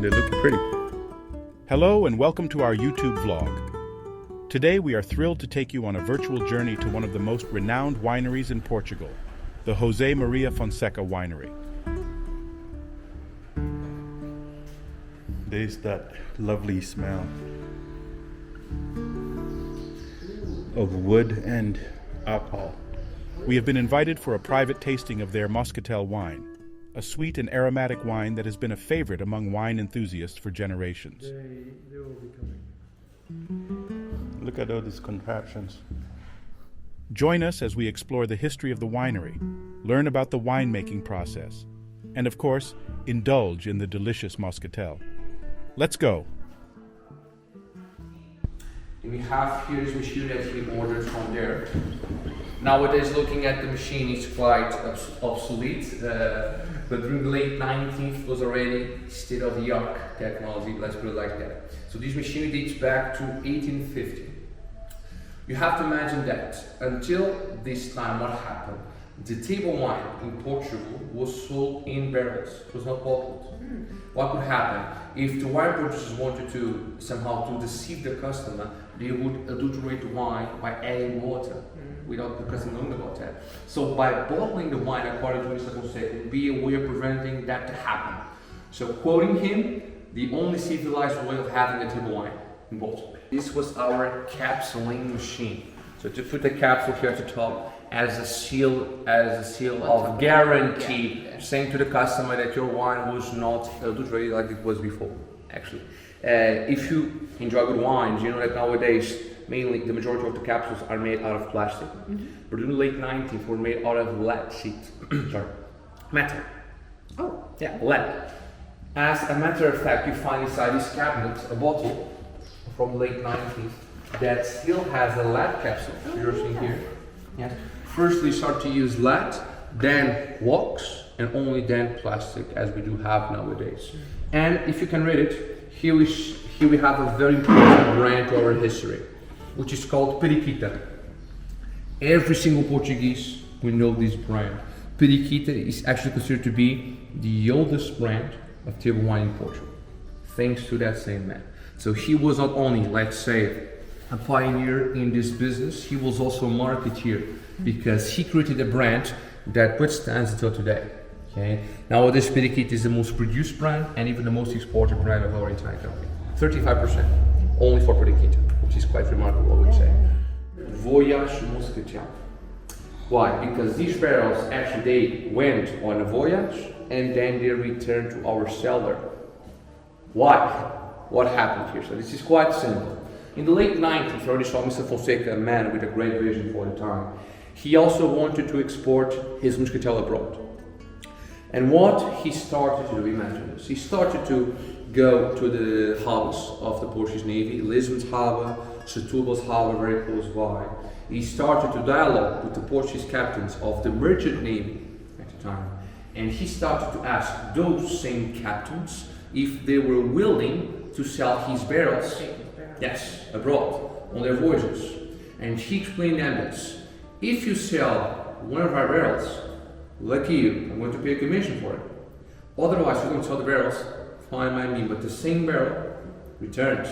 they look pretty. Hello and welcome to our YouTube vlog. Today we are thrilled to take you on a virtual journey to one of the most renowned wineries in Portugal, the José Maria Fonseca Winery. There's that lovely smell of wood and alcohol. We have been invited for a private tasting of their Moscatel wine, a sweet and aromatic wine that has been a favorite among wine enthusiasts for generations. They will be coming. Look at all these contraptions. Join us as we explore the history of the winery, learn about the winemaking process, and of course, indulge in the delicious Moscatel. Let's go. We have here this machine that we ordered from there. Nowadays, looking at the machine is quite obsolete, but during the late 19th was already state-of-the-art technology, let's put it like that. So this machine dates back to 1850. You have to imagine that until this time, what happened? The table wine in Portugal was sold in barrels. It was not bottled. What could happen? If the wine producers wanted to somehow to deceive the customer, they would adulterate the wine by adding water without the customer knowing about that. So by bottling the wine, according to Mr. Fonseca, would be a way of preventing that to happen. So quoting him, the only civilized way of having a table wine in bottle. This was our capsuling machine. So to put the capsule here at the top as a seal of guarantee, saying to the customer that your wine was not adulterated like it was before. Actually, if you enjoy good wines, you know that nowadays mainly the majority of the capsules are made out of plastic, but in the late 90s were made out of lead sheet. Sorry, metal. Oh, yeah, lead. As a matter of fact, you find inside this cabinet a bottle from the late 90s that still has a lead capsule. You're seeing here. Yes. First we start to use lead, then wax, and only then plastic, as we do have nowadays. And if you can read it, here we have a very important brand to our history, which is called Periquita. Every single Portuguese will know this brand. Periquita is actually considered to be the oldest brand of table wine in Portugal, thanks to that same man. So he was not only, let's say, a pioneer in this business, he was also a marketeer because he created a brand that withstands until today. Okay. Nowadays, Periquita is the most produced brand and even the most exported brand of our entire company. 35% only for Periquita, which is quite remarkable, I would say. Voyage Moscatel. Why? Because these barrels actually they went on a voyage and then they returned to our cellar. Why? What happened here? So this is quite simple. In the late 90s, I already saw Mr. Fonseca, a man with a great vision for the time. He also wanted to export his Moscatel abroad. And what he started to do, imagine this, he started to go to the harbors of the Portuguese Navy, Lisbon's harbor, Setúbal's harbor, very close by. He started to dialogue with the Portuguese captains of the merchant navy at the time. And he started to ask those same captains if they were willing to sell his barrels, yes, abroad, on their voyages. And he explained them this: if you sell one of our barrels, lucky you, I'm going to pay a commission for it. Otherwise, you're going to sell the barrels, fine by me, but the same barrel returns.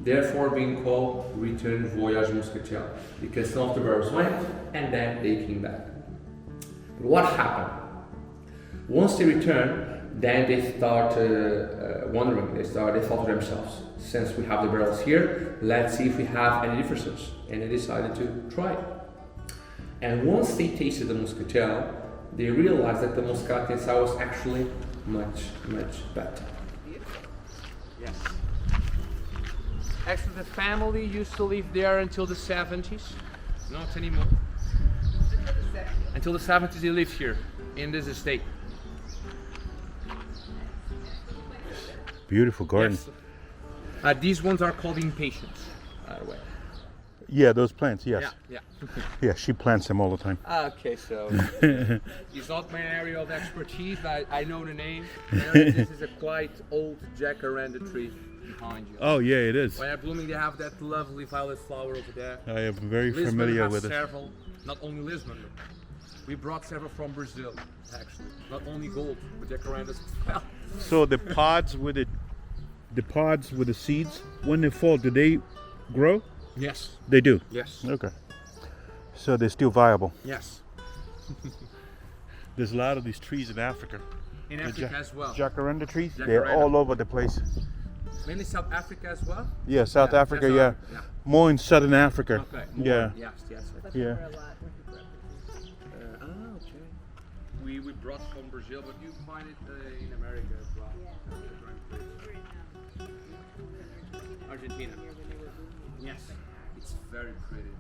Therefore being called Return Voyage Moscatel, because some of the barrels went and then they came back. But what happened? Once they returned, then they start wondering, they thought to themselves, since we have the barrels here, let's see if we have any differences. And they decided to try it. And once they tasted the Moscatel, they realized that the Moscatel style was actually much, much better. Yes. Actually, the family used to live there until the 70s. Not anymore. Until the 70s, they lived here, in this estate. Beautiful garden. Yes. These ones are called impatiens, by the way. Yeah, those plants, yes. Yeah. Yeah, she plants them all the time. Okay, so it's not my area of expertise, but I know the name. This is a quite old jacaranda tree behind you. Oh, yeah, it is. When they're blooming, they have that lovely violet flower over there. I am very Lisbon familiar has with it. several, not only Lisbon, We brought several from Brazil, actually. Not only gold, but jacarandas as well. So the pods with the seeds, when they fall, do they grow? Yes. They do. Yes. Okay. So they're still viable. Yes. There's a lot of these trees in Africa. In The Africa as well. Jacaranda trees. They're Jacaranda. all over the place. Mainly South Africa as well. Yeah, South Yeah, Africa. that's Yeah. all. Yeah. More in southern Africa. Okay. More. Yeah. Yes. Yes. Yeah. Okay. We brought from Brazil, but you find it in America as well. Argentina. Yes. It's very pretty.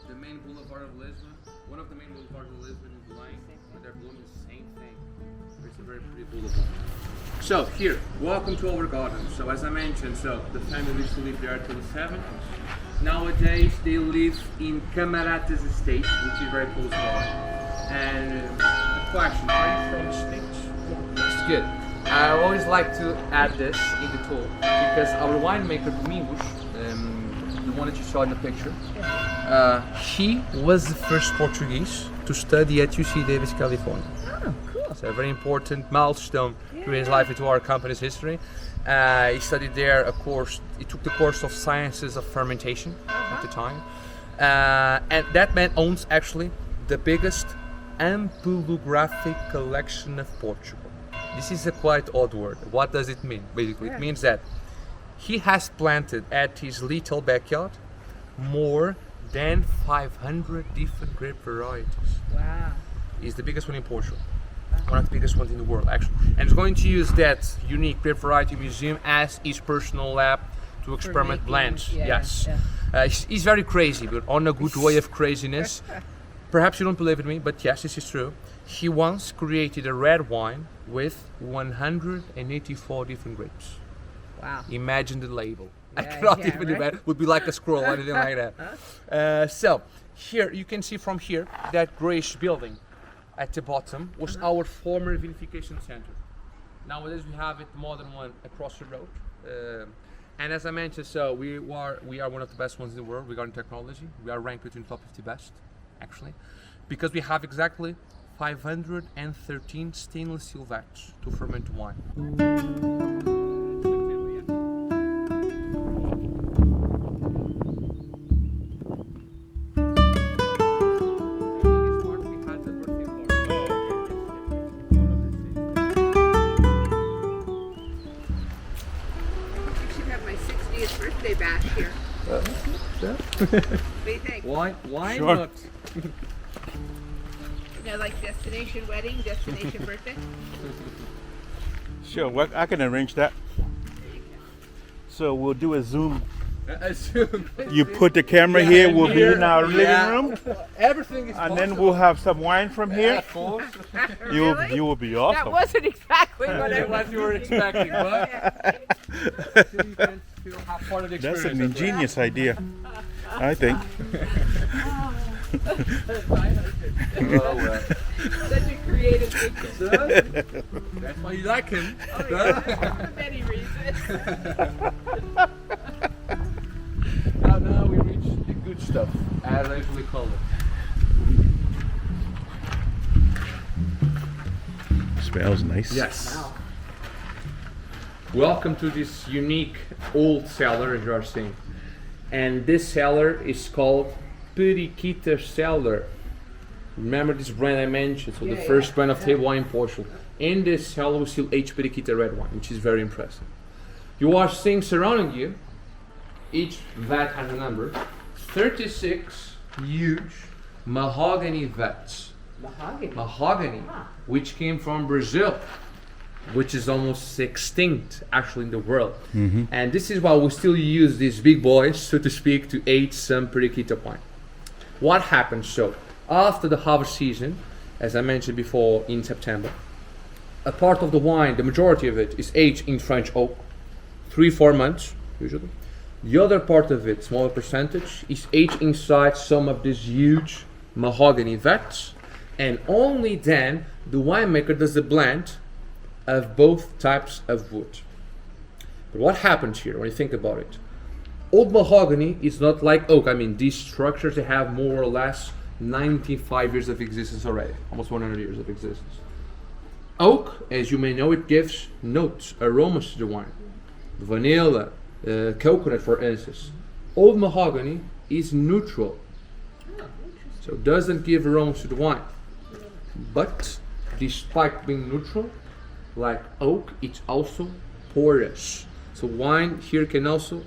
The main boulevard of Lisbon, one of the main boulevards of Lisbon is lying, and they're blooming the same thing. It's a very pretty boulevard. So here, welcome to our garden. So as I mentioned, the family used to live there till the 70s. Nowadays they live in Camaratas Estate, which is very close by. And the question, are you from the States? It's good. I always like to add this in the tool because our winemaker Domingos, the one that you saw in the picture, he was the first Portuguese to study at UC Davis, California. Oh, cool. It's a very important milestone through his life into our company's history. He studied there a course. He took the course of Sciences of Fermentation at the time, and that man owns actually the biggest ampelographic collection of Portugal. This is a quite odd word. What does it mean? Basically, it means that he has planted at his little backyard more than 500 different grape varieties. Wow. He's the biggest one in Portugal. One of the biggest ones in the world, actually. And he's going to use that unique grape variety museum as his personal lab to experiment making, blends. yeah, Yes. yeah. He's very crazy, but on a good way of craziness. Perhaps you don't believe in me, but yes, this is true. He once created a red wine with 184 different grapes. Wow. Imagine the label. I Yeah, cannot yeah, even right? imagine. Would be like a scroll, anything like that. So here you can see from here that grayish building at the bottom was our former vinification center. Nowadays we have it modern one across the road. And as I mentioned, so we are one of the best ones in the world regarding technology. We are ranked between top 50 best, actually, because we have exactly 513 stainless steel vats to ferment wine. We should have my 60th birthday bash here. What do you think? Why Sure. not? You know, like destination wedding, destination birthday? Sure, well, I can arrange that. So we'll do a Zoom. Assume. You put the camera Yeah, here, and we'll be here, in our living yeah. room, Everything is and then we'll have some wine from here. Of course. Really? You will be That awesome. wasn't exactly what I What you were expecting, but still you can still have part of the That's experience. an ingenious idea, I think. Oh, well. Such a creative thinker. That's why you like him. Oh, yeah, for many reasons. Now we reach the good stuff, as I usually call it. Smells nice. Yes. Welcome to this unique old cellar, as you are seeing. And this cellar is called Periquita Cellar. Remember this brand I mentioned? So the Yeah, first yeah, brand of yeah. table wine in Portugal. In this cellar we still age Periquita red wine, which is very impressive. You are seeing surrounding you, each vat has a number, 36 huge mahogany vats. Mahogany, which came from Brazil, which is almost extinct actually in the world. And this is why we still use these big boys, so to speak, to age some Periquita wine. What happens? So, after the harvest season, as I mentioned before in September, a part of the wine, the majority of it, is aged in French oak, 3-4 months usually. The other part of it, smaller percentage, is aged inside some of these huge mahogany vats, and only then the winemaker does the blend of both types of wood. But what happens here when you think about it? Old mahogany is not like oak. I mean, these structures, they have more or less 95 years of existence already, almost 100 years of existence. Oak, as you may know, it gives notes, aromas to the wine. Vanilla, coconut, for instance. Old mahogany is neutral, so it doesn't give aromas to the wine. But despite being neutral, like oak, it's also porous. So wine here can also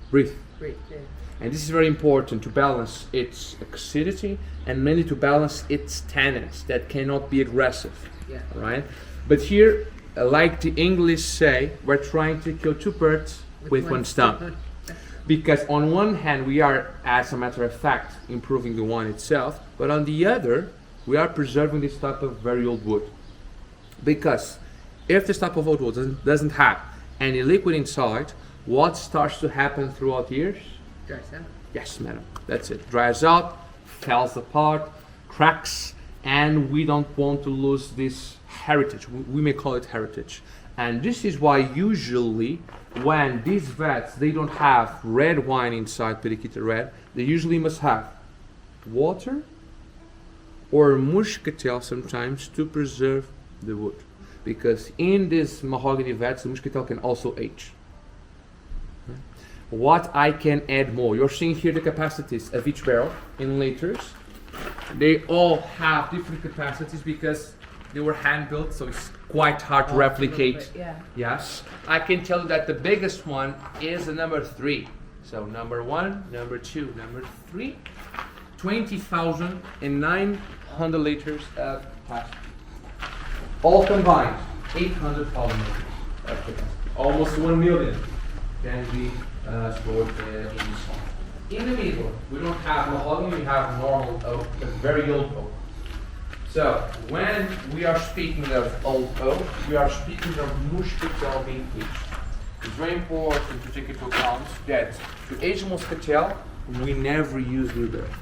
breathe. Great. Yeah. And this is very important to balance its acidity and mainly to balance its tannins that cannot be aggressive. Yeah. Right? But here, like the English say, we're trying to kill two birds with one stone. Because on one hand, we are, as a matter of fact, improving the wine itself, but on the other, we are preserving this type of very old wood. Because if this type of old wood doesn't have any liquid inside, what starts to happen throughout the years? Dries out. Yes, madam. That's it. Dries out, falls apart, cracks, and we don't want to lose this heritage. We may call it heritage. And this is why usually when these vats, they don't have red wine inside, Periquita Red, they usually must have water or Moscatel sometimes to preserve the wood. Because in this mahogany vats, the Moscatel can also age. What I can add more, you're seeing here the capacities of each barrel in liters. They all have different capacities because they were hand built, so it's quite hard to replicate. Yeah. Yes, I can tell you that the biggest one is the number 3. So number 1, number 2, number 3, 20,900 liters of plastic. All combined, 800,000 liters of capacity. Almost 1 million can be stored in this one. In the middle, we don't have mahogany, we have normal oak, but very old oak. So, when we are speaking of old oak, we are speaking of Moscatel being aged. It's very important to take into account that to age Moscatel, we never use new barrels.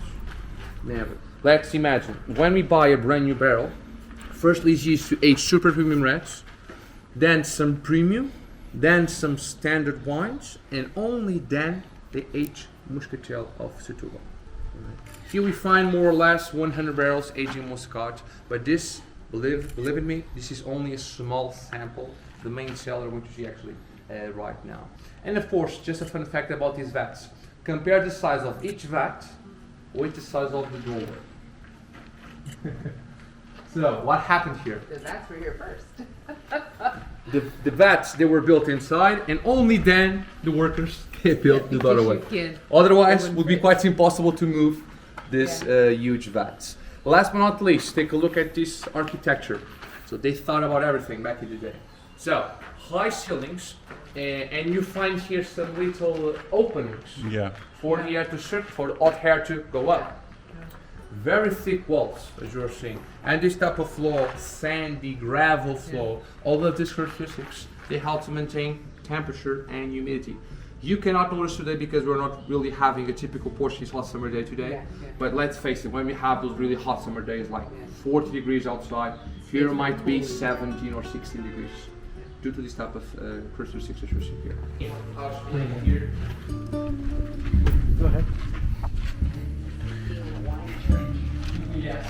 Never. Let's imagine, when we buy a brand new barrel, firstly it's used to age super premium reds, then some premium, then some standard wines, and only then they age Moscatel of Setúbal. Here we find more or less 100 barrels aging Muscat, but this, believe in me, this is only a small sample. The main cellar we're going to see actually right now. And of course, just a fun fact about these vats. Compare the size of each vat with the size of the doorway. So, what happened here? The vats were here first. The vats, they were built inside, and only then the workers they built the doorway. Otherwise, it would be quite impossible to move this huge vats. Last but not least, take a look at this architecture. So they thought about everything back in the day. So, high ceilings, and you find here some little openings Yeah. for the air to circulate, for the hot air to go up. Very thick walls, as you're seeing. And this type of floor, sandy, gravel floor, all of these characteristics, they help to maintain temperature and humidity. You cannot notice today because we're not really having a typical Portuguese hot summer day today. Yeah. But let's face it, when we have those really hot summer days, like 40 degrees outside, here might be 17 or 16 degrees. Due to this type of characteristics that you're seeing here. Here. Go ahead. Yes.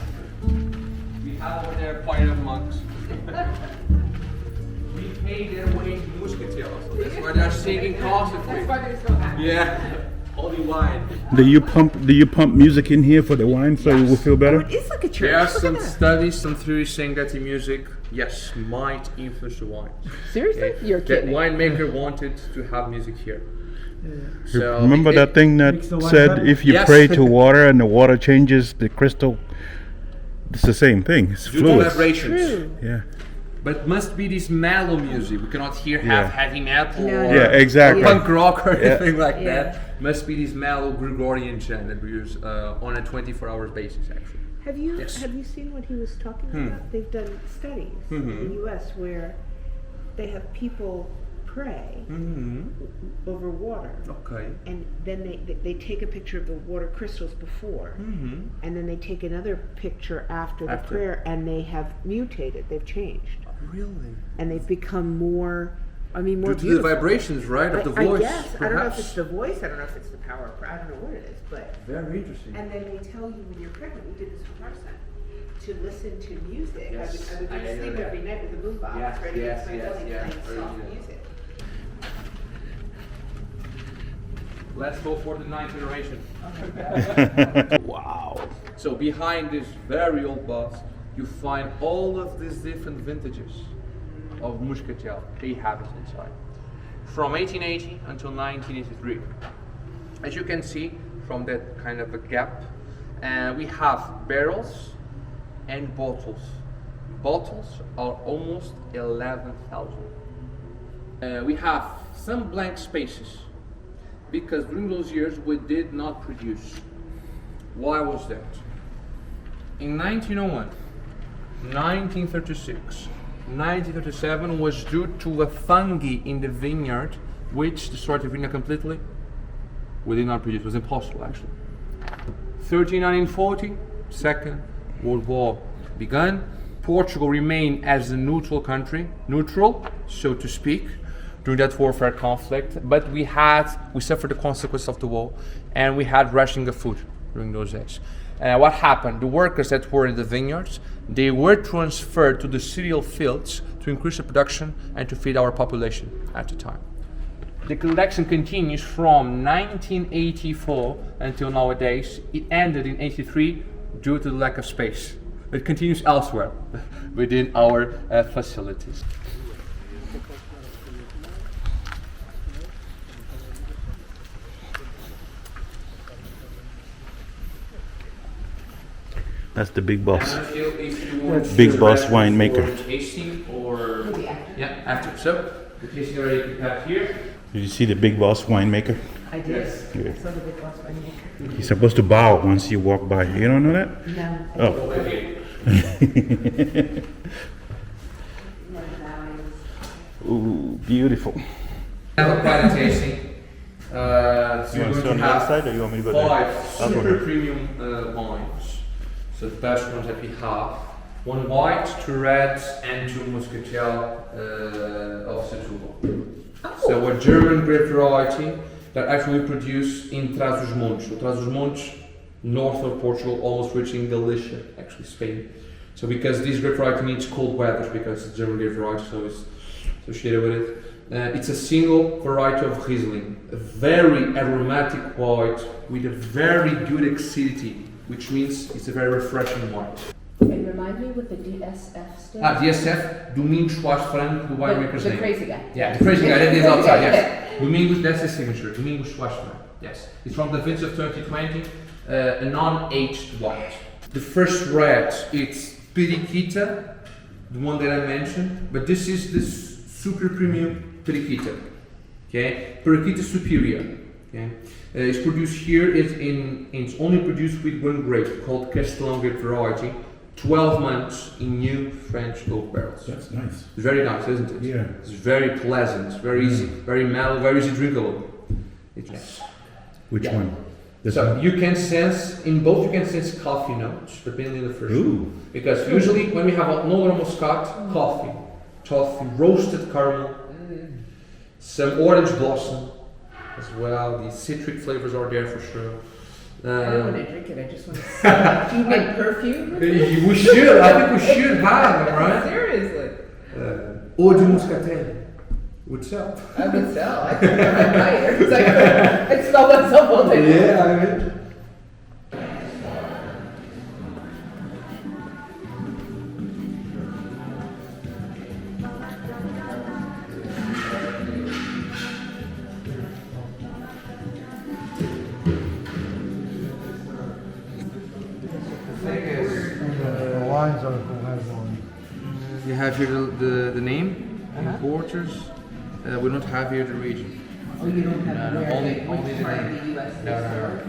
We have over there quite enough monks. We pay their way in Moscatel, so that's why they're singing constantly. That's why they're so happy. Yeah, holy wine. Do you pump music in here for the wine so you will feel better? It is like a church. There are Look at some that. studies, some theories saying that the music, yes, might influence the wine. Seriously? You're That kidding. winemaker wanted to have music here. So Remember that thing Makes that the wine said better? if you Yes. pray to water and the water changes the crystal? It's the same thing. It's due to fluid. vibrations. True. Yeah. But must be this mellow music. We cannot hear Yeah. heavy metal No, or no. Yeah, exactly. punk rock or Yeah. anything like Yeah. that. Must be this mellow Gregorian chant that we use on a 24-hour basis actually. Have you Yes. seen what he was talking about? They've done studies in the U.S. where they have people pray over water, Okay. and then they take a picture of the water crystals before, and then they take another picture after the After. prayer, and they have mutated. They've changed, Really? and they've become more I mean, more Due to the beautiful. vibrations, right, of the I voice. guess. I don't know if perhaps. it's the voice. I don't know if it's the power. I don't know what it is, but. Very interesting. And then they tell you when you're pregnant. We did this with our son. To listen to music. Yes, I would go I to know sleep that. every night with a boombox, Yes, ready yes, to my yes, belly yes, playing very soft good. music. Let's go for the ninth generation. Wow. So behind this very old box, you find all of these different vintages of Moscatel. They have it inside. From 1880 until 1983. As you can see from that kind of a gap, we have barrels and bottles. Bottles are almost 11,000. We have some blank spaces because during those years we did not produce. Why was that? In 1901, 1936, 1937 was due to a fungi in the vineyard which destroyed the vineyard completely. We did not produce, it was impossible actually. 1940, Second World War began. Portugal remained as a neutral country, neutral, so to speak, during that warfare conflict, but we suffered the consequence of the war, and we had rationing of food during those days. What happened? The workers that were in the vineyards, they were transferred to the cereal fields to increase the production and to feed our population at the time. The collection continues from 1984 until nowadays. It ended in 83 due to the lack of space. It continues elsewhere within our facilities. That's the big boss. If you want Big to boss reference winemaker. for tasting or after. So the tasting area you have here. Did you see the big boss winemaker? I did. Yeah. So the big boss winemaker. You're supposed to bow once you walk by. You don't know that? No. Oh. Over here. Ooh, beautiful. Have a quite tasting. So You you're want to going sit to on the other have side or you want me to go there? 5 I'll go super there. premium wines. So the best ones that we have. 1 white, 2 reds, and 2 Moscatel of Setúbal. So a German grape variety that actually we produce in Trás-os-Montes. So Trás-os-Montes, north of Portugal, almost reaching Galicia, actually Spain. So because this grape variety needs cold weather, because it's a German grape variety, so it's associated with it. It's a single variety of Riesling, a very aromatic white with a very good acidity, which means it's a very refreshing wine. And remind me what the DSF stands DSF, Domingos Soares Franco, the winemaker's the name. crazy guy. Yeah, the crazy guy, that is outside, yes. Domingos, that's his signature, Domingos Soares Franco, yes. It's from the vintage of 2020, a non-aged white. The first red, it's Periquita, the one that I mentioned, but this is the super premium Periquita, okay? Periquita Superior, okay? It's produced here, it's only produced with 1 grape called Castellan grape variety, 12 months in new French oak barrels. That's nice. It's very nice, isn't it? Yeah. It's very pleasant, very easy, very mellow, very easy drinkable. It's Which Yeah. one? This so one? you can sense, in both you can sense coffee notes, depending on the first Ooh. one. Because usually when we have a normal Muscat, coffee, roasted caramel, some orange blossom as well. The citric flavors are there for sure. I don't want to drink it, I just want to smell it. Do you make perfume with it? We should, I think we should have them, right? Seriously. Eau de Moscatel would sell. I would sell. I could buy it. It's like, I smell myself all day. Yeah, I mean. The wines article has one. You have here the name, importers. We don't have here the region. Oh, you don't have No, where only- they- only which the part of name. the US No, is. no, no.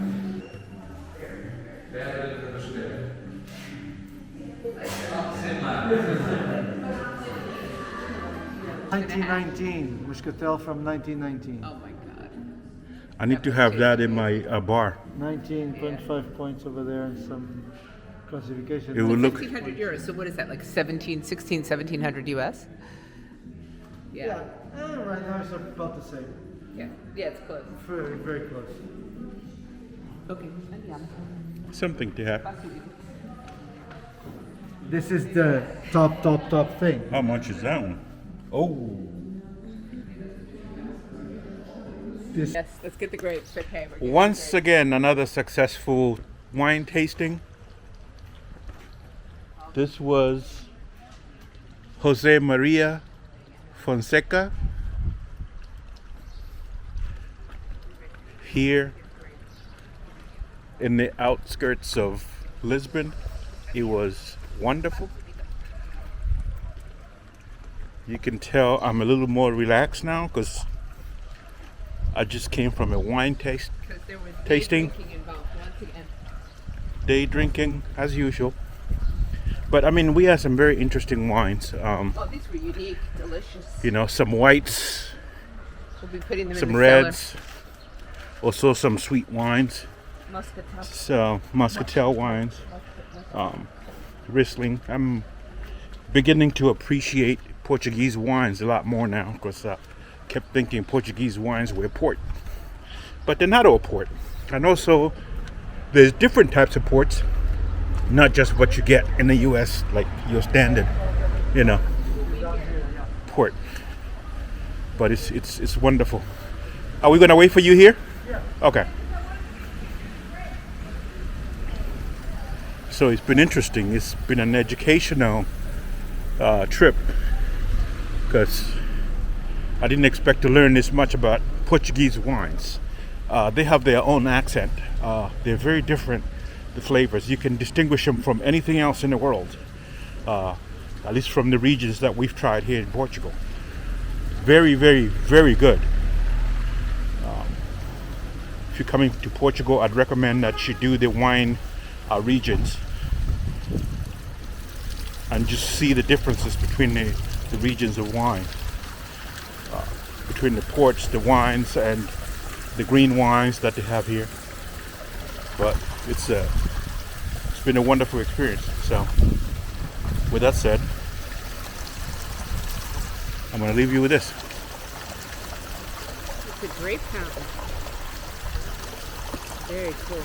1919, Moscatel from 1919. Oh my God. I need to have that in my bar. 19.5 points over there and some classification. It would look. 1,600 euros. So what is that, like 1700 US? Yeah. Right now it's about the same. Yeah. Yeah, it's close. Very, very close. Okay. Andiamo. Something to have. This is the top thing. How much is that one? Oh, This Yes, let's get the grapes. Okay. We're getting Once the grapes. again, another successful wine tasting. This was Jose Maria Fonseca here in the outskirts of Lisbon. It was wonderful. You can tell I'm a little more relaxed now because I just came from a wine taste, 'Cause there was tasting. day drinking involved once again. day drinking as usual. But I mean, we had some very interesting wines. Oh, these were unique, delicious. You know, some whites, We'll be putting them some in the reds, also some sweet wines. cellar. Moscatel. So Moscatel wines, Riesling. I'm beginning to appreciate Portuguese wines a lot more now because I kept thinking Portuguese wines were port, but they're not all port. And also, there's different types of ports, not just what you get in the U.S. like your standard, you know, port. But it's wonderful. Are we gonna wait for you here? Yeah. Okay. So it's been interesting. It's been an educational trip because I didn't expect to learn this much about Portuguese wines. They have their own accent. They're very different, the flavors. You can distinguish them from anything else in the world, at least from the regions that we've tried here in Portugal. Very, very, very good. If you're coming to Portugal, I'd recommend that you do the wine regions and just see the differences between the regions of wine, between the ports, the wines, and the green wines that they have here. But it's been a wonderful experience. So with that said, I'm going to leave you with this. It's a grape fountain. Very cool.